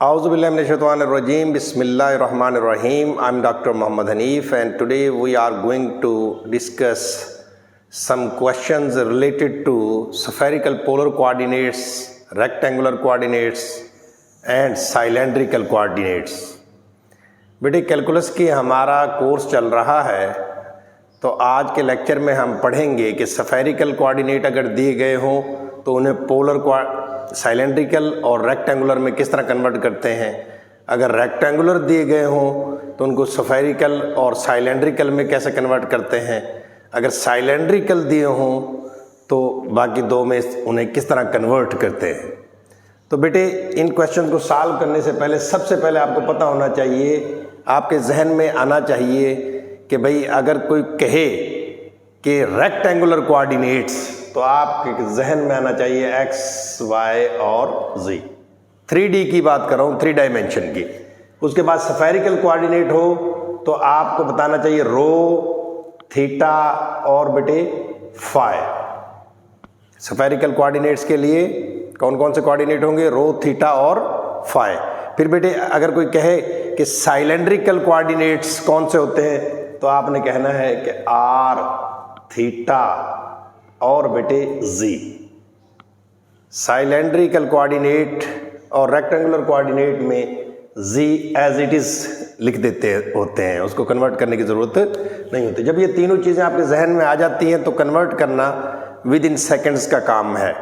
Auzubillahiminash-shaytanir-rajim. Bismillahir-rahmanir-rahim. I'm Dr. Muhammad Hanif, and today we are going to discuss some questions related to spherical polar coordinates, rectangular coordinates and cylindrical coordinates. बेटे calculus की हमारा course चल रहा है, तो आज के लेक्चर में हम पढ़ेंगे कि स्फेरिकल कोऑर्डिनेट अगर दिए गए हों तो उन्हें पोलर साइलेंड्रिकल और रेक्टेंगुलर में किस तरह कन्वर्ट करते हैं। अगर रेक्टेंगुलर दिए गए हों तो उनको स्फेरिकल और साइलेंड्रिकल में कैसे कन्वर्ट करते हैं। अगर साइलेंड्रिकल दिए हों तो बाकी दो में उन्हें किस तरह कन्वर्ट करते हैं। तो बेटे इन क्वेश्चन को सॉल्व करने से पहले सबसे पहले आपको पता होना चाहिए, आपके जहन में आना चाहिए कि भाई अगर कोई कहे कि रेक्टेंगुलर कोऑर्डिनेट्स तो आपके जहन में आना चाहिए एक्स, वाई और जी। 3D की बात कर रहा हूँ, 3 डायमेंशन की। उसके बाद स्फेरिकल कोऑर्डिनेट हो तो आपको बताना चाहिए रो, थीटा और बेटे फाई। स्फेरिकल कोऑर्डिनेट्स के लिए कौन कौन से कोऑर्डिनेट होंगे? रो, थीटा और फाई। फिर बेटे अगर कोई कहे कि साइलेंड्रिकल कोऑर्डिनेट्स कौन से होते हैं तो आपने कहना है कि आर, थीटा और बेटे जी। साइलेंड्रिकल कोऑर्डिनेट और रेक्टेंगुलर कोऑर्डिनेट में जी एज इट इज लिख देते होते हैं, उसको कन्वर्ट करने की ज़रूरत नहीं होती। जब ये तीनों चीज़ें आपके जहन में आ जाती हैं तो कन्वर्ट करना विद इन सेकेंड्स का काम है।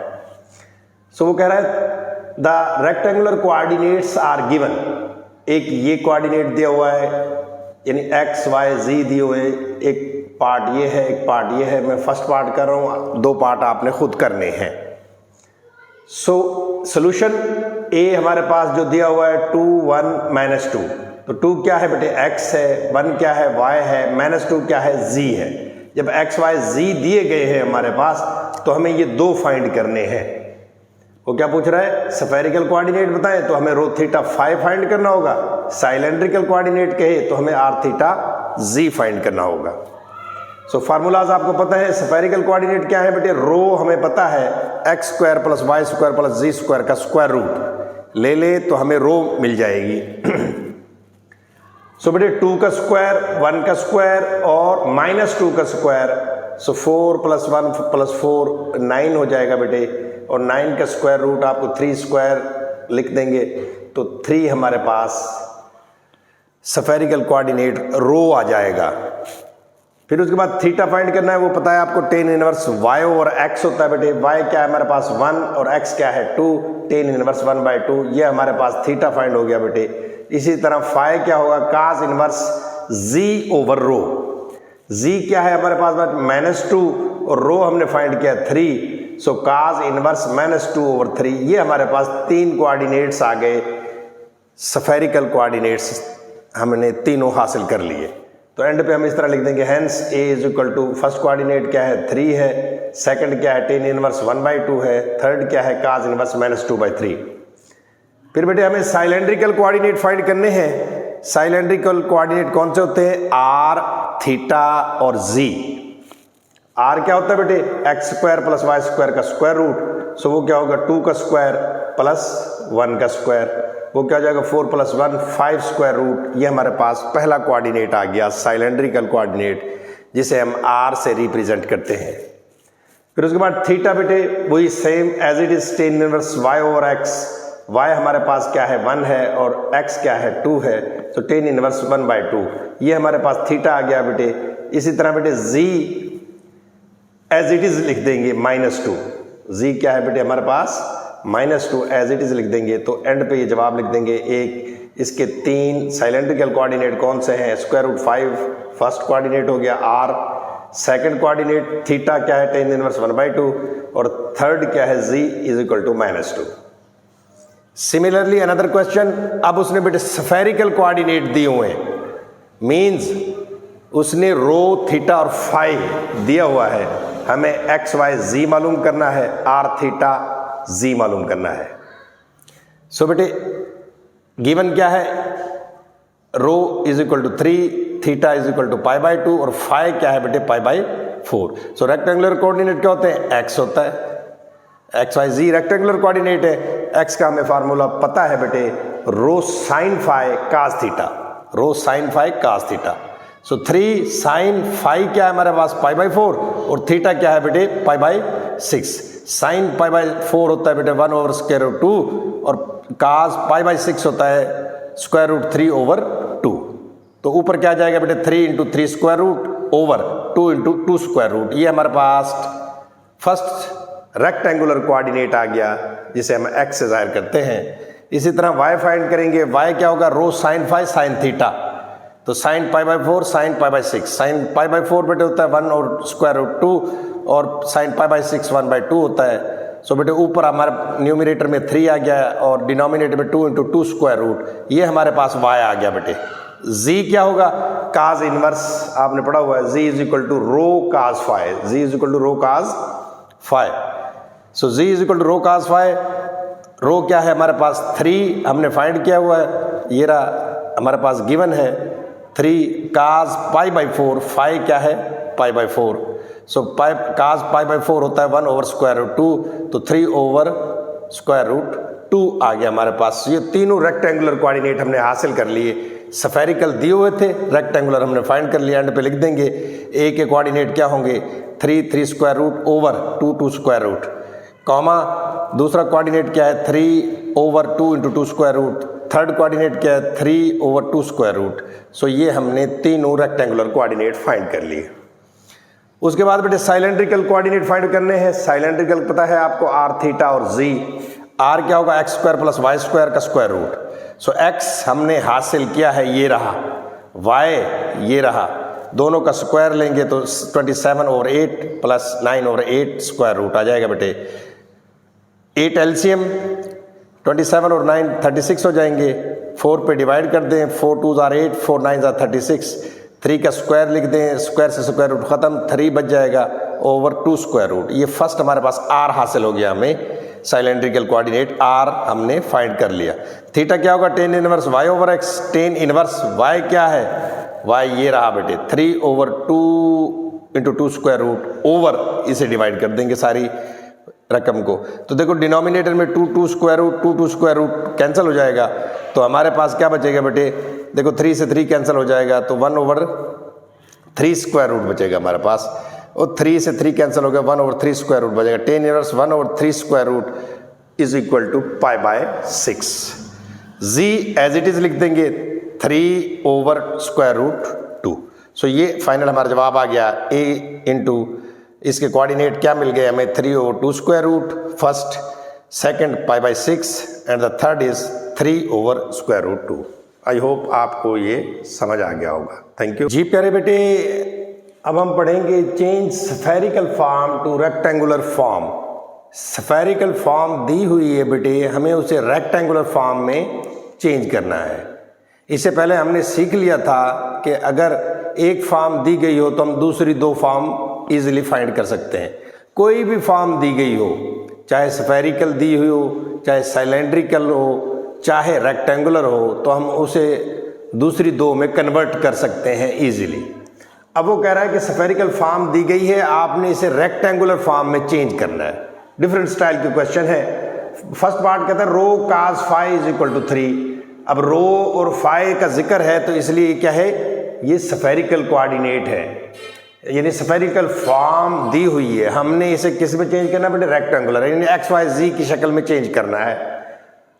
सो वो कह रहा है the rectangular coordinates are given. एक ये कोऑर्डिनेट दिया हुआ है, यानी एक्स, वाई, जी दिए हुए, एक पार्ट ये है, एक पार्ट ये है। मैं फर्स्ट पार्ट कर रहा हूँ, 2 पार्ट आपने खुद करने हैं। सो सोल्यूशन ए हमारे पास जो दिया हुआ है 2, 1, -2। तो 2 क्या है बेटे? एक्स है, 1 क्या है? वाई है, -2 क्या है? जी है। जब एक्स, वाई, जी दिए गए हैं हमारे पास तो हमें ये 2 फाइंड करने हैं। वो क्या पूछ रहा है? स्फेरिकल कोऑर्डिनेट बताएं तो हमें रो, थीटा, फाई फाइंड करना होगा। साइलेंड्रिकल कोऑर्डिनेट कहे तो हमें आर, थीटा, जी फाइंड करना होगा। सो फार्मूलाज आपको पता है। स्फेरिकल कोऑर्डिनेट क्या है बेटे? रो हमें पता है x² + y² + z² का स्क्वायर रूट ले ले तो हमें रो मिल जाएगी। सो बेटे 2 का स्क्वायर, 1 का स्क्वायर और -2 का स्क्वायर। सो 4 + 1 + 4 9 हो जाएगा बेटे, और 9 का स्क्वायर रूट आपको 3² लिख देंगे तो 3 हमारे पास स्फेरिकल कोऑर्डिनेट रो आ जाएगा। फिर उसके बाद थीटा फाइंड करना है। वो पता है आपको tan inverse y over x होता है बेटे। y क्या है हमारे पास? 1 और x क्या है? 2। tan इनवर्स 1/2, ये हमारे पास थीटा फाइंड हो गया बेटे। इसी तरह फाई क्या होगा? cos इनवर्स z ओवर रो। z क्या है हमारे पास? -2 और रो हमने फाइंड किया 3। सो cos इनवर्स -2 ओवर 3। ये हमारे पास 3 कोऑर्डिनेट्स आ गए। स्फेरिकल कोऑर्डिनेट्स हमने तीनों हासिल कर लिए। तो एंड पे हम इस तरह लिख देंगे हेंस a = फर्स्ट कोऑर्डिनेट क्या है? 3 है, सेकंड क्या है? tan इनवर्स 1/2 है, थर्ड क्या है? cos inverse -2/3। फिर बेटे हमें साइलेंड्रिकल कोऑर्डिनेट फाइंड करने हैं। साइलेंड्रिकल कोऑर्डिनेट कौन से होते हैं? आर, थीटा और जी। आर क्या होता है बेटे? x² + y² का स्क्वायर रूट। सो वो क्या होगा? 2 का स्क्वायर प्लस 1 का स्क्वायर। वो क्या हो जाएगा? 4 + 1 5 स्क्वायर रूट। ये हमारे पास पहला कोऑर्डिनेट आ गया, साइलेंड्रिकल कोऑर्डिनेट, जिसे हम आर से रिप्रेजेंट करते हैं। फिर उसके बाद थीटा बेटे वही same as it is tan inverse y over x। y हमारे पास क्या है? 1 है और x क्या है? 2 है। तो tan इनवर्स 1/2, ये हमारे पास थीटा आ गया बेटे। इसी तरह बेटे z एज इट इज लिख देंगे -2। z क्या है बेटे हमारे पास? -2 एज इट इज लिख देंगे तो एंड पे ये जवाब लिख देंगे। एक इसके 3 साइलेंड्रिकल कोऑर्डिनेट कौन से हैं? √5 फर्स्ट कोऑर्डिनेट हो गया r, सेकंड कोऑर्डिनेट थीटा क्या है? tan इनवर्स 1/2 और थर्ड क्या है? z = -2। सिमिलरली अनदर क्वेश्चन, अब उसने बेटे स्फेरिकल कोऑर्डिनेट दिए हुए हैं, मींस उसने रो, थीटा और फाई दिया हुआ है। हमें x, y, z मालूम करना है, r, थीटा, z मालूम करना है। सो बेटे गिवन क्या है? रो = 3, थीटा = π/2 और फाई क्या है बेटे? π/4। सो रेक्टेंगुलर कोऑर्डिनेट क्या होते हैं? x होता है। X y z rectangular coordinate है, एक्स का हमें फार्मूला पता है बेटे, rho sine phi cos theta, rho sine phi cos theta. So 3 sine phi क्या है हमारे पास पाई बाई 4 और थीटा क्या है बेटे पाई बाई 6। साइन पाई बाई 4 होता है बेटे 1 ओवर स्क्वायर रूट 2 और कास पाई बाई 6 होता है स्क्वायर रूट 3 ओवर 2। तो ऊपर क्या आ जाएगा बेटे 3 into 3 square root over 2 into 2 square root. ये हमारे पास फर्स्ट रेक्टेंगुलर कोऑर्डिनेट आ गया जिसे हम एक्स से जाहिर करते हैं। इसी तरह y फाइंड करेंगे, y क्या होगा rho sine phi sine theta. तो sine pi by 4 sine pi by 6, sine pi by 4 बेटे होता है 1 और स्क्वायर रूट 2 और साइन पाई बाई 6 1 बाई 2 होता है। सो बेटे ऊपर हमारे न्यूमरेटर में 3 आ गया और डिनोमिनेटर में 2 इंटू 2 स्क्वायर रूट। ये हमारे पास y आ गया बेटे। z क्या होगा काज इनवर्स, आपने पढ़ा हुआ है z is equal to rho cos phi, z is equal to rho cos phi. So z is equal to rho cos phi. Rho क्या है हमारे पास 3 हमने फाइंड किया हुआ है, ये रहा हमारे पास गिवन है 3 काज पाई बाई 4, फाई क्या है पाई by 4। So pi cause pi by 4 होता है 1 ओवर स्क्वायर रूट 2, तो 3 ओवर स्क्वायर रूट 2 आ गया हमारे पास। ये तीनों रेक्टेंगुलर कोऑर्डिनेट हमने हासिल कर लिए। स्फेरिकल दिए हुए थे, रेक्टेंगुलर हमने फाइंड कर लिया। एंड पे लिख देंगे ए के कोऑर्डिनेट क्या होंगे 3 square root over 2 square root, comma दूसरा कोऑर्डिनेट क्या है 3 over 2 into 2 square root, third coordinate क्या है 3 ओवर 2 स्क्वायर रूट। सो ये हमने तीनों रेक्टेंगुलर कोऑर्डिनेट फाइंड कर लिए। उसके बाद बेटे साइलेंड्रिकल कोऑर्डिनेट फाइंड करने हैं। साइलेंड्रिकल पता है आपको आर थीटा और जी। आर क्या होगा x square plus y square का स्क्वायर रूट। सो एक्स हमने हासिल किया है ये रहा, वाई ये रहा, दोनों का स्क्वायर लेंगे तो 27 over 8 plus 9 over 8 square root आ जाएगा बेटे। 8 एलसीएम 27 और 9 36 हो जाएंगे, 4 पे डिवाइड कर दें, 4 2 आर 8 4 9 आर 36, 3 का स्क्वायर लिख दें, स्क्वायर से स्क्वायर रूट खत्म, 3 बच जाएगा ओवर 2 स्क्वायर रूट। ये फर्स्ट हमारे पास आर हासिल हो गया, हमें साइलेंड्रिकल कोऑर्डिनेट आर हमने फाइंड कर लिया। थीटा क्या होगा tan inverse y over x, tan inverse y क्या है वाई ये रहा बेटे 3 over 2 into 2 square root over, इसे डिवाइड कर देंगे सारी रकम को। तो देखो डिनोमिनेटर में 2 square root 2 square root cancel हो जाएगा, तो हमारे पास क्या बचेगा बेटे देखो 3 से 3 कैंसिल हो जाएगा, तो 1 ओवर 3 स्क्वायर रूट बचेगा हमारे पास, और 3 से 3 कैंसिल हो गया 1 ओवर 3 स्क्वायर रूट बचेगा। Tan inverse 1 over 3 square root is equal to pi by 6। जी एज इट इज लिख देंगे 3 ओवर स्क्वायर रूट 2। सो ये फाइनल हमारा जवाब आ गया ए इंटू इसके कोऑर्डिनेट क्या मिल गए हमें 3 over 2 square root first, second pi by 6 and the third is 3 over square root 2। I hope आपको ये समझ आ गया होगा। थैंक यू जी प्यारे बेटे। अब हम पढ़ेंगे change spherical form to rectangular form. Spherical form दी हुई है बेटे, हमें उसे रेक्टेंगुलर फॉर्म में चेंज करना है। इससे पहले हमने सीख लिया था कि अगर एक फॉर्म दी गई हो तो हम दूसरी 2 फॉर्म इजीली फाइंड कर सकते हैं। कोई भी फॉर्म दी गई हो, चाहे स्फेरिकल दी हुई हो, चाहे सिलेंड्रिकल हो, चाहे रेक्टेंगुलर हो, तो हम उसे दूसरी 2 में कन्वर्ट कर सकते हैं इजीली। अब वो कह रहा है कि स्फेरिकल फॉर्म दी गई है, आपने इसे रेक्टेंगुलर फॉर्म में चेंज करना है। डिफरेंट स्टाइल के क्वेश्चन है। फर्स्ट पार्ट कहता है रो cos phi is equal to 3। अब रो और फाई का जिक्र है तो इसलिए क्या है ये स्फेरिकल कोऑर्डिनेट है, यानी स्फेरिकल फॉर्म दी हुई है, हमने इसे किस में चेंज करना है बेटे रेक्टेंगुलर, यानी एक्स वाई जी की शक्ल में चेंज करना है।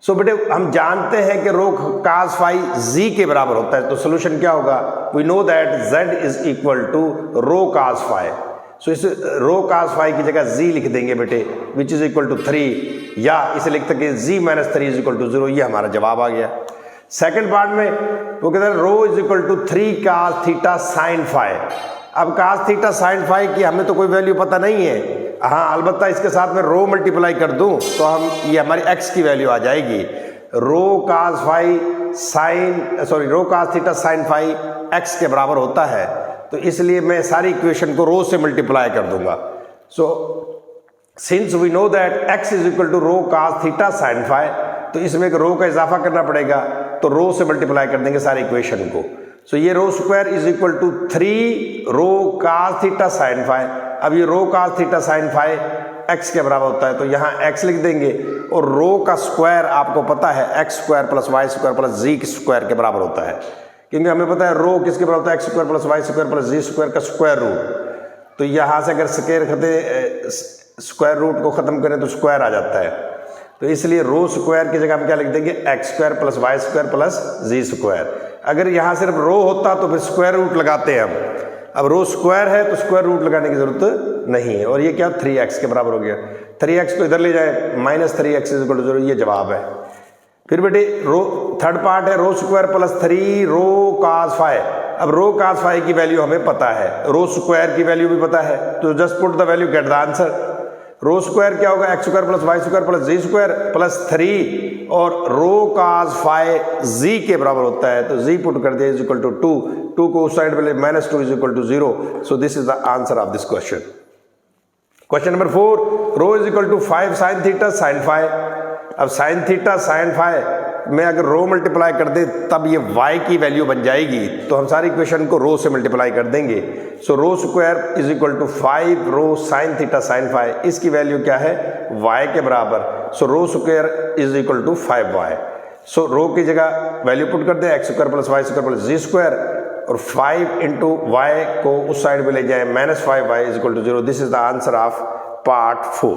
सो बेटे हम जानते हैं कि रो काज फाई जी के बराबर होता है, तो सोल्यूशन क्या होगा we know that z is equal to rho cos phi. So इस रो काज फाई की जगह z लिख देंगे बेटे विच इज इक्वल टू 3, या इसे लिख सकते z minus 3 is equal to 0। ये हमारा जवाब आ गया। सेकंड पार्ट में वो कहते हैं rho is equal to 3 cos theta sine phi. अब काज थीटा साइन फाई की हमें तो कोई वैल्यू पता नहीं है, हाँ अलबत्ता इसके साथ में रो मल्टीप्लाई कर दूं तो हम ये हमारी x की वैल्यू आ जाएगी। Rho cos phi sine rho cos theta sine phi x के बराबर होता है, तो इसलिए मैं सारी इक्वेशन को रो से मल्टीप्लाई कर दूंगा। So since we know that x is equal to rho cos theta sine phi, तो इसमें एक रो का इजाफा करना पड़ेगा, तो रो से मल्टीप्लाई कर देंगे सारी इक्वेशन को। सो ये rho square is equal to 3 rho cos theta sine phi. अब ये rho cos theta sine phi x के बराबर होता है, तो यहाँ x लिख देंगे और रो का स्क्वायर आपको पता है x square plus y square plus z square के बराबर होता है, क्योंकि हमें पता है रो किसके बराबर होता है, x square plus y square plus z square का स्क्वायर रूट। तो यहाँ से अगर स्क्वायर रूट को खत्म करें तो स्क्वायर आ जाता है, तो इसलिए रो स्क्वायर की जगह हम क्या लिख देंगे, x square plus y square plus z square. अगर यहाँ सिर्फ रो होता तो फिर स्क्वायर रूट लगाते हैं हम, अब रो स्क्वायर है तो स्क्वायर रूट लगाने की जरूरत नहीं है। और ये क्या 3x के बराबर हो गया, 3x को इधर ले जाए, -3x = 0, ये जवाब है। फिर बेटे रो थर्ड पार्ट है रो स्क्वायर प्लस 3 रो cos फाई। अब रो cos फाई की वैल्यू हमें पता है, रो स्क्वायर की वैल्यू भी पता है, तो just put the value get the answer. Rho square क्या होगा, x square plus y square plus z square plus 3 और रो cos फाई जी के बराबर होता है, तो जी पुट कर दिया = 2, 2 को उस साइड पे ले, -2 = 0। So this is the answer of this question. Question number 4, rho = 5 sin theta sin phi. अब sin थीटा sin फाई में अगर रो मल्टीप्लाई कर दे तब ये y की वैल्यू बन जाएगी, तो हम सारी इक्वेशन को रो से मल्टीप्लाई कर देंगे। सो रो स्क्वायर = 5 रो sin थीटा sin फाई, इसकी वैल्यू क्या है, y के बराबर। सो रो स्क्वायर = 5y। सो रो की जगह वैल्यू पुट कर दें, x square plus y square plus z square, और 5 × y को उस साइड पे ले जाए, -5y = 0। This is the answer of part 4।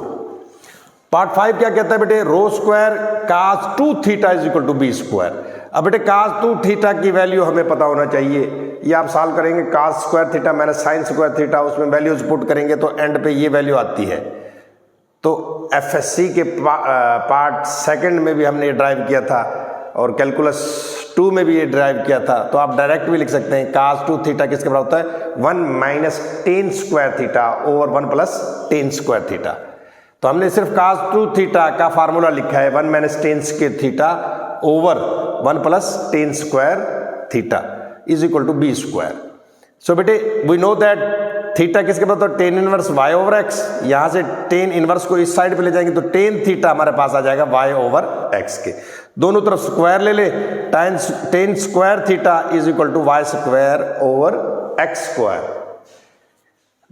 Part 5 क्या कहता है बेटे, रो स्क्वायर cos 2 थीटा = b स्क्वायर। अब बेटे cos 2 थीटा की वैल्यू हमें पता होना चाहिए, ये आप सॉल्व करेंगे, cos square theta minus sine square theta, उसमें वैल्यूज पुट करेंगे तो एंड पे ये वैल्यू आती है। तो एफएससी के पार्ट 2 में भी हमने ये ड्राइव किया था और कैलकुलस 2 में भी ये ड्राइव किया था, तो आप डायरेक्ट भी लिख सकते हैं cos 2 थीटा किसके बराबर होता है, 1 - tan square theta over 1 + tan square theta. तो हमने सिर्फ cos 2 थीटा का फार्मूला लिखा है, 1 - tan square theta over 1 + tan square theta = b square. So बेटे वी नो दैट थीटा किसके बराबर होता है, tan inverse y over x। यहाँ से tan इनवर्स को इस साइड पे ले जाएंगे तो tan थीटा हमारे पास आ जाएगा y ओवर x के, दोनों तरफ स्क्वायर ले ले, tan square theta = y square over x square.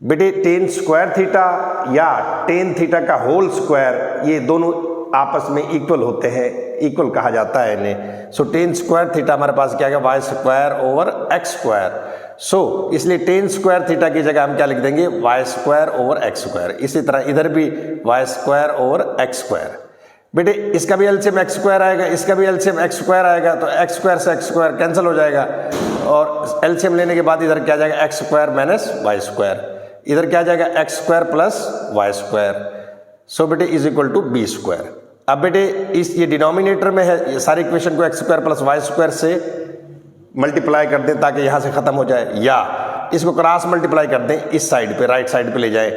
बेटे tan स्क्वायर थीटा या tan थीटा का होल स्क्वायर, ये दोनों आपस में इक्वल होते हैं, इक्वल कहा जाता है इन्हें। सो tan स्क्वायर थीटा हमारे पास क्या है, y square over x square. So इसलिए tan स्क्वायर थीटा की जगह हम क्या लिख देंगे, y square over x square. इसी तरह इधर भी y square over x square. बेटे इसका भी एलसीएम x स्क्वायर आएगा, इसका भी एलसीएम x स्क्वायर आएगा, तो x स्क्वायर से x स्क्वायर कैंसिल हो जाएगा, और एलसीएम लेने के बाद इधर क्या आ जाएगा, x square minus y square, इधर क्या आ जाएगा, x square plus y square. So बेटे = b स्क्वायर। अब बेटे ये डिनोमिनेटर में है, ये सारी इक्वेशन को x square plus y square से मल्टीप्लाई कर दें ताकि यहाँ से खत्म हो जाए, या इसको क्रॉस मल्टीप्लाई कर दें इस साइड पे, राइट साइड पे ले जाए,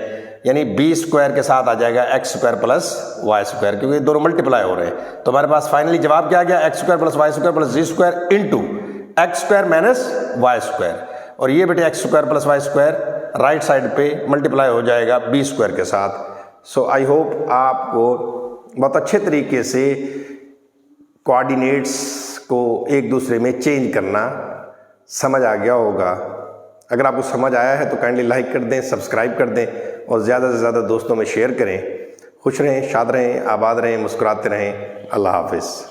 यानी b स्क्वायर के साथ आ जाएगा x square plus y square, क्योंकि ये दोनों मल्टीप्लाई हो रहे हैं। तो हमारे पास फाइनली जवाब क्या आ गया, x square plus y square plus z square into x square minus y square. और ये बेटे x square plus y square right side पे मल्टीप्लाई हो जाएगा b स्क्वायर के साथ। सो आई होप आपको बहुत अच्छे तरीके से कोऑर्डिनेट्स को एक दूसरे में चेंज करना समझ आ गया होगा। अगर आपको समझ आया है तो काइंडली लाइक कर दें, सब्सक्राइब कर दें और ज़्यादा से ज़्यादा दोस्तों में शेयर करें। खुश रहें, शाद रहें, आबाद रहें, मुस्कुराते रहें। अल्लाह हाफिज़।